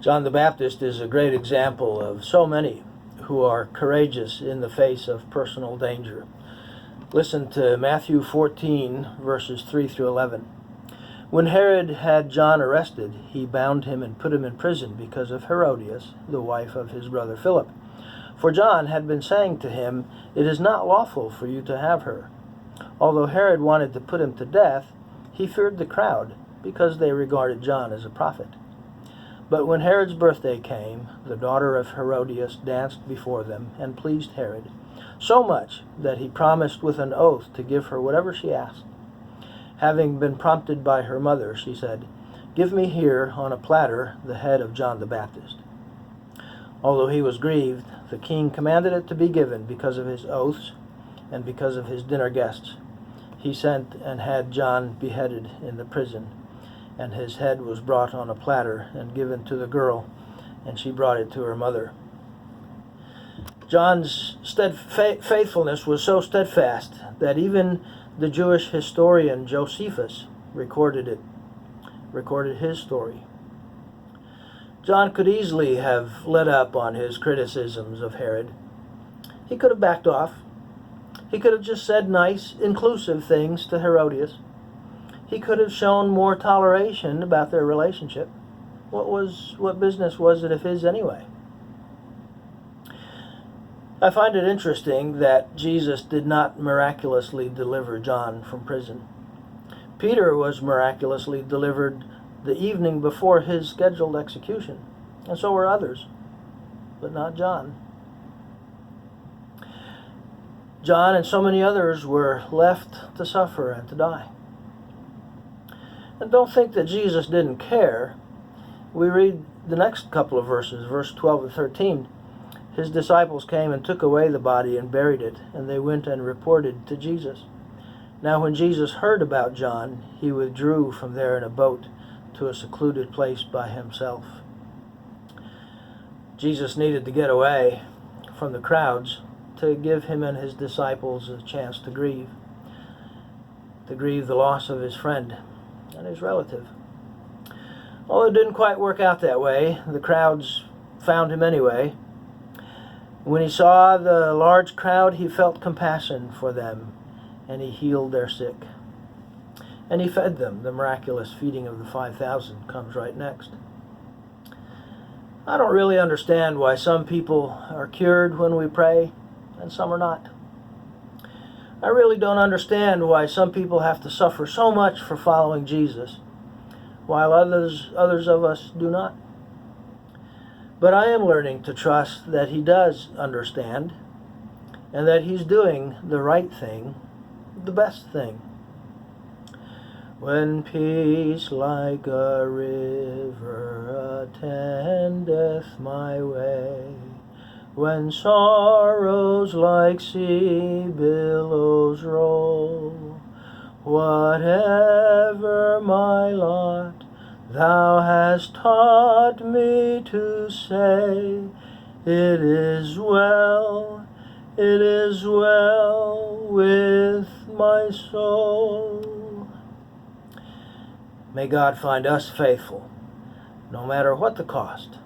John the Baptist is a great example of so many who are courageous in the face of personal danger. Listen to Matthew 14, verses 3 through 11. When Herod had John arrested, he bound him and put him in prison because of Herodias, the wife of his brother Philip. For John had been saying to him, "It is not lawful for you to have her." Although Herod wanted to put him to death, he feared the crowd because they regarded John as a prophet. But when Herod's birthday came, the daughter of Herodias danced before them and pleased Herod, so much that he promised with an oath to give her whatever she asked. Having been prompted by her mother, she said, "Give me here on a platter the head of John the Baptist." Although he was grieved, the king commanded it to be given because of his oaths and because of his dinner guests. He sent and had John beheaded in the prison, and his head was brought on a platter and given to the girl, and she brought it to her mother. John's faithfulness was so steadfast that even the Jewish historian Josephus recorded his story. John could easily have let up on his criticisms of Herod. He could have backed off. He could have just said nice, inclusive things to Herodias. He could have shown more toleration about their relationship. What business was it of his anyway? I find it interesting that Jesus did not miraculously deliver John from prison. Peter was miraculously delivered the evening before his scheduled execution, and so were others, but not John. John and so many others were left to suffer and to die. And don't think that Jesus didn't care. We read the next couple of verses, verse 12 and 13. His disciples came and took away the body and buried it, and they went and reported to Jesus. Now when Jesus heard about John, he withdrew from there in a boat to a secluded place by himself. Jesus needed to get away from the crowds to give him and his disciples a chance to grieve the loss of his friend and his relative. Although it didn't quite work out that way, the crowds found him anyway. When he saw the large crowd, he felt compassion for them, and he healed their sick. And he fed them. The miraculous feeding of the 5,000 comes right next. I don't really understand why some people are cured when we pray and some are not. I really don't understand why some people have to suffer so much for following Jesus, while others of us do not. But I am learning to trust that he does understand, and that he's doing the right thing, the best thing. When peace like a river attendeth my way, when sorrows like sea billows roll, whatever my lot, thou hast taught me to say, it is well with my soul. May God find us faithful, no matter what the cost.